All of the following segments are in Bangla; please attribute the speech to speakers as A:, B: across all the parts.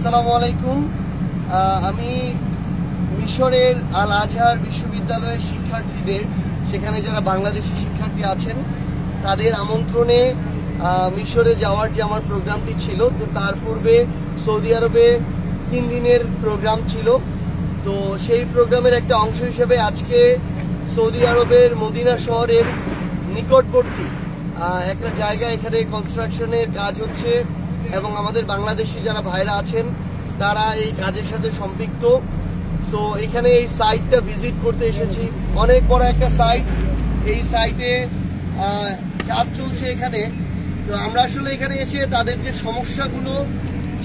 A: আসসালামু আলাইকুম। আমি মিশরের আল আজহার বিশ্ববিদ্যালয়ের শিক্ষার্থীদের, সেখানে যারা বাংলাদেশি শিক্ষার্থী আছেন তাদের আমন্ত্রণে মিশরে যাওয়ার যে আমার প্রোগ্রামটি ছিল, তো তার পূর্বে সৌদি আরবে 3 দিনের প্রোগ্রাম ছিল। তো সেই প্রোগ্রামের একটা অংশ হিসেবে আজকে সৌদি আরবের মদিনা শহরের নিকটবর্তী একটা জায়গা, এখানে কনস্ট্রাকশনের কাজ হচ্ছে এবং আমাদের বাংলাদেশি যারা ভাইরা আছেন তারা এই কাজের সাথে সম্পৃক্ত। তো এখানে এই সাইটটা ভিজিট করতে এসেছি। অনেক বড় একটা সাইট, এই সাইটে কাজ চলছে এখানে। তো আমরা আসলে এখানে এসে তাদের যে সমস্যাগুলো,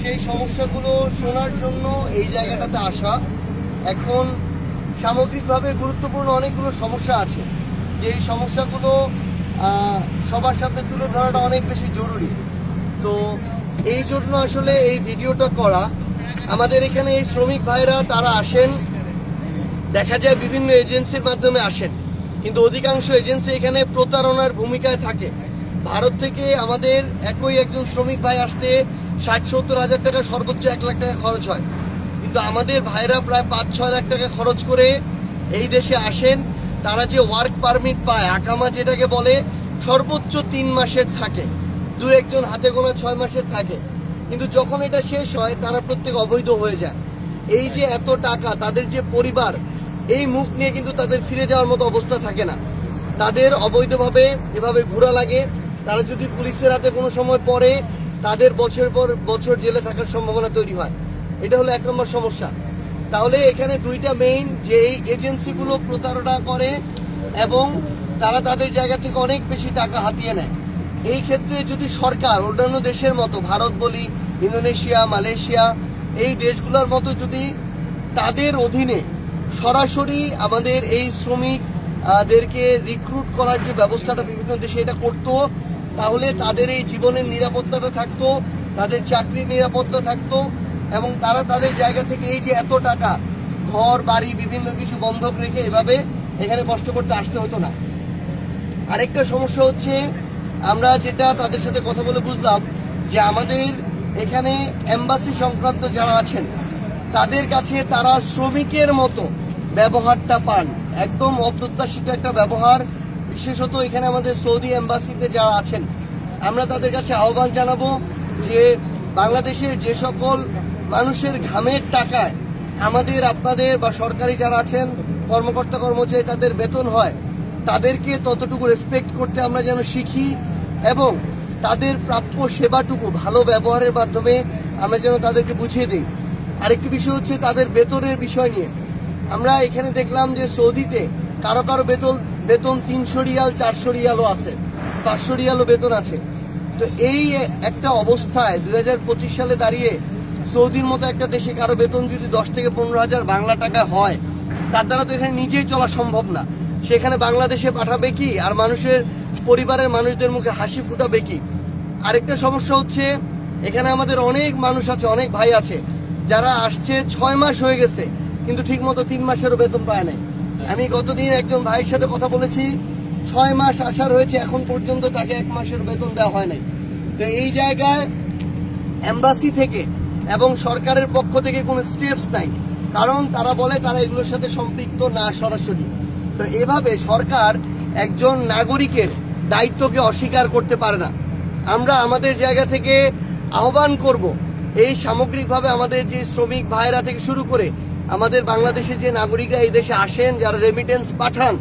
A: সেই সমস্যাগুলো শোনার জন্য এই জায়গাটাতে আসা। এখন সামগ্রিকভাবে গুরুত্বপূর্ণ অনেকগুলো সমস্যা আছে, যে এই সমস্যাগুলো সবার সামনে তুলে ধরাটা অনেক বেশি জরুরি। তো এই জন্য আসলে এই ভিডিওটা করা। আমাদের এখানে এই শ্রমিক ভাইরা তারা আসেন, দেখা যায় বিভিন্ন এজেন্সির মাধ্যমে আসেন, কিন্তু অধিকাংশ এজেন্সি এখানে প্রতারণার ভূমিকায় থাকে। ভারত থেকে আমাদের একজন শ্রমিক ভাই আসতে 60-70 হাজার টাকা, সর্বোচ্চ 1 লাখ টাকা খরচ হয়, কিন্তু আমাদের ভাইরা প্রায় 5-6 লাখ টাকা খরচ করে এই দেশে আসেন। তারা যে ওয়ার্ক পারমিট পায়, আকামা যেটাকে বলে, সর্বোচ্চ 3 মাসের থাকে, 2-1 হাতে গোনা 6 মাসের থাকে, কিন্তু যখন এটা শেষ হয় তারা প্রত্যেক অবৈধ হয়ে যায়। এই যে এত টাকা, তাদের যে পরিবার, এই মুখ নিয়ে কিন্তু তাদের ফিরে যাওয়ার মতো অবস্থা থাকে না। তাদের অবৈধভাবে এভাবে ঘোরা লাগে। তারা যদি পুলিশের হাতে কোনো সময় পড়ে, তাদের বছরের পর বছর জেলে থাকার সম্ভাবনা তৈরি হয়। এটা হলো 1 নম্বর সমস্যা। তাহলে এখানে 2টা মেইন, যে এই এজেন্সিগুলো প্রতারণা করে এবং তারা তাদের জায়গা থেকে অনেক বেশি টাকা হাতিয়ে নেয়। এই ক্ষেত্রে যদি সরকার অন্যান্য দেশের মতো, ভারত বলি, ইন্দোনেশিয়া, মালয়েশিয়া, এই দেশগুলোর মতো যদি তাদের অধীনে সরাসরি আমাদের এই শ্রমিকদেরকে রিক্রুট করার যে ব্যবস্থাটা বিভিন্ন দেশে এটা করতো, তাহলে তাদের এই জীবনের নিরাপত্তাটা থাকতো, তাদের চাকরির নিরাপত্তা থাকতো এবং তারা তাদের জায়গা থেকে এই যে এত টাকা, ঘর বাড়ি বিভিন্ন কিছু বন্ধক রেখে এভাবে এখানে কষ্ট করতে আসতে হতো না। আরেকটা সমস্যা হচ্ছে, আমরা যেটা তাদের সাথে কথা বলে বুঝলাম, যে আমাদের এখানে এম্বাসি সংক্রান্ত যারা আছেন তাদের কাছে তারা শ্রমিকের মতো ব্যবহারটা পান, একদম অপ্রত্যাশিত একটা ব্যবহার। বিশেষত এখানে আমাদের সৌদি এম্বাসিতে যারা আছেন, আমরা তাদের কাছে আহ্বান জানাবো যে বাংলাদেশের যে সকল মানুষের ঘামের টাকায় আমাদের, আপনাদের বা সরকারি যারা আছেন কর্মকর্তা কর্মচারী, তাদের বেতন হয়, তাদেরকে ততটুকু রেসপেক্ট করতে আমরা যেন শিখি এবং তাদের প্রাপ্য সেবাটুকু ভালো ব্যবহারের মাধ্যমে আমরা যেন তাদেরকে বুঝিয়ে দিই। আরেকটি বিষয় হচ্ছে তাদের বেতনের বিষয় নিয়ে। আমরা এখানে দেখলাম যে সৌদিতে কারো কারো বেতন 300 রিয়াল, 400 রিয়ালও আছে, 500 রিয়ালও বেতন আছে। তো এই একটা অবস্থায় 2025 সালে দাঁড়িয়ে সৌদির মতো একটা দেশে কারো বেতন যদি 10 থেকে 15 হাজার বাংলা টাকা হয়, তার দ্বারা তো এখানে নিজেই চলা সম্ভব না। সেখানে বাংলাদেশে পাঠাবে কি, আর মানুষের পরিবারের মানুষদের মুখে হাসি ফুটাবে কি? আরেকটা সমস্যা হচ্ছে, এখানে আমাদের অনেক মানুষ আছে, অনেক ভাই আছে যারা আসছে 6 মাস হয়ে গেছে, কিন্তু ঠিক মতো 3 মাসেরও বেতন পায় নাই। আমি গতদিন একজন ভাইয়ের সাথে কথা বলেছি, 6 মাস আসার হয়েছে, এখন পর্যন্ত তাকে 1 মাসের বেতন দেওয়া হয় নাই। তো এই জায়গায় এম্বাসি থেকে এবং সরকারের পক্ষ থেকে কোনো স্টেপস নাই, কারণ তারা বলে তারা এগুলোর সাথে সম্পৃক্ত না সরাসরি। তো এভাবে সরকার একজন নাগরিকের দায়িত্বকে অস্বীকার করতে পারে না। আমরা আমাদের জায়গা থেকে আহ্বান করব, এই সামগ্রিকভাবে আমাদের যে শ্রমিক ভাইরা থেকে শুরু করে আমাদের বাংলাদেশের যে নাগরিকরা এই দেশে আসেন, যারা রেমিটেন্স পাঠান,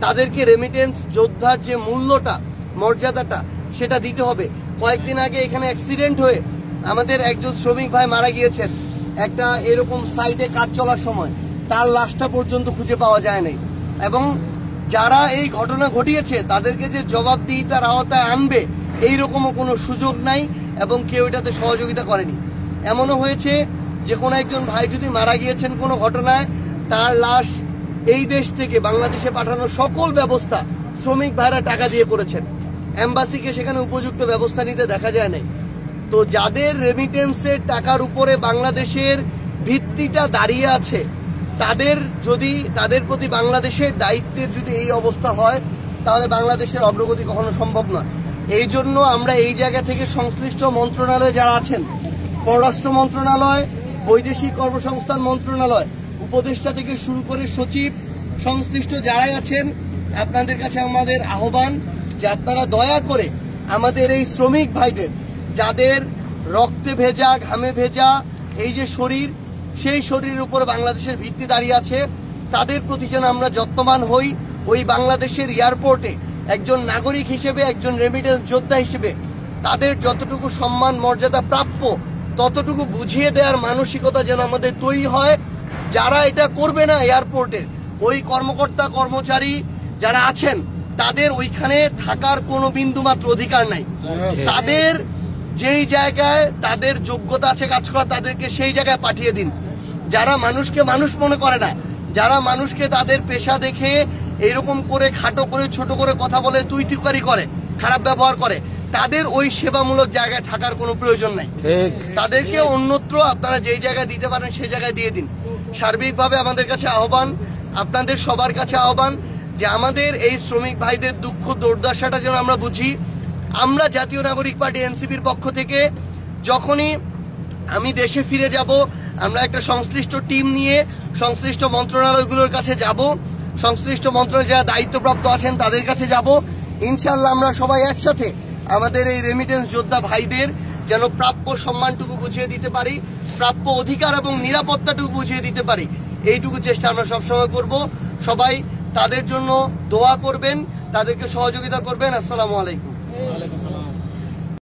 A: তাদেরকে রেমিটেন্স যোদ্ধার যে মূল্যটা, মর্যাদাটা, সেটা দিতে হবে। কয়েকদিন আগে এখানে অ্যাক্সিডেন্ট হয়ে আমাদের একজন শ্রমিক ভাই মারা গিয়েছেন একটা এরকম সাইটে কাজ চলার সময়, তার লাশটা পর্যন্ত খুঁজে পাওয়া যায় নাই। এবং যারা এই ঘটনা ঘটিয়েছে তাদেরকে যে জবাবদিহিতার আওতায় আনবে এইরকমও কোনো সুযোগ নাই এবং কেউ এটাতে সহযোগিতা করেনি। এমনও হয়েছে যে কোনো একজন ভাই যদি মারা গিয়েছেন কোনো ঘটনায়, তার লাশ এই দেশ থেকে বাংলাদেশে পাঠানোর সকল ব্যবস্থা শ্রমিক ভাইরা টাকা দিয়ে করেছেন, এম্বাসিকে সেখানে উপযুক্ত ব্যবস্থা নিতে দেখা যায় নাই। তো যাদের রেমিটেন্সের টাকার উপরে বাংলাদেশের ভিত্তিটা দাঁড়িয়ে আছে, তাদের প্রতি বাংলাদেশের দায়িত্বের যদি এই অবস্থা হয়, তাহলে বাংলাদেশের অগ্রগতি কখনো সম্ভব নয়। এই জন্য আমরা এই জায়গা থেকে সংশ্লিষ্ট মন্ত্রণালয়ে যারা আছেন পররাষ্ট্র মন্ত্রণালয়, বৈদেশিক কর্মসংস্থান মন্ত্রণালয়, উপদেষ্টা থেকে শুরু করে সচিব, সংশ্লিষ্ট যারাই আছেন, আপনাদের কাছে আমাদের আহ্বান যে আপনারা দয়া করে আমাদের এই শ্রমিক ভাইদের, যাদের রক্তে ভেজা, ঘামে ভেজা এই যে শরীর, সেই শরীরের উপর বাংলাদেশের ভিত্তি দাঁড়িয়ে আছে, তাদের প্রতি যেন আমরা যত্নবান হই। ওই বাংলাদেশের এয়ারপোর্টে একজন নাগরিক হিসেবে, একজন রেমিটেন্স যোদ্ধা হিসেবে তাদের যতটুকু সম্মান মর্যাদা প্রাপ্য ততটুকু বুঝিয়ে দেওয়ার মানসিকতা যেন আমাদের তৈরি হয়। যারা এটা করবে না, এয়ারপোর্টের ওই কর্মকর্তা কর্মচারী যারা আছেন, তাদের ওইখানে থাকার কোনো বিন্দুমাত্র অধিকার নাই। তাদের যেই জায়গায় তাদের যোগ্যতা আছে কাজ করা, তাদেরকে সেই জায়গায় পাঠিয়ে দিন। যারা মানুষকে মানুষ মনে করে না, যারা মানুষকে তাদের পেশা দেখে এরকম করে খাটো করে ছোট করে কথা বলে, তুই তুকারি করে, খারাপ ব্যবহার করে, তাদের ওই সেবামূলক জায়গায় থাকার কোনো প্রয়োজন নাই। তাদেরকে অন্যত্র আপনারা যেই জায়গায় দিতে পারেন সেই জায়গায় দিয়ে দিন। সার্বিকভাবে আমাদের কাছে আহ্বান, আপনাদের সবার কাছে আহ্বান যে আমাদের এই শ্রমিক ভাইদের দুঃখ দুর্দশাটা যেন আমরা বুঝি। আমরা জাতীয় নাগরিক পার্টি এনসিপির পক্ষ থেকে যখনই আমি দেশে ফিরে যাব, আমরা একটা সংশ্লিষ্ট টিম নিয়ে সংশ্লিষ্ট মন্ত্রণালয়গুলোর কাছে যাব, সংশ্লিষ্ট মন্ত্রণালয় যারা দায়িত্বপ্রাপ্ত আছেন তাদের কাছে যাব। ইনশাল্লাহ আমরা সবাই একসাথে আমাদের এই রেমিটেন্স যোদ্ধা ভাইদের যেন প্রাপ্য সম্মানটুকু বুঝিয়ে দিতে পারি, প্রাপ্য অধিকার এবং নিরাপত্তাটুকু বুঝিয়ে দিতে পারি, এইটুকু চেষ্টা আমরা সবসময় করব। সবাই তাদের জন্য দোয়া করবেন, তাদেরকে সহযোগিতা করবেন। আসসালামু আলাইকুম।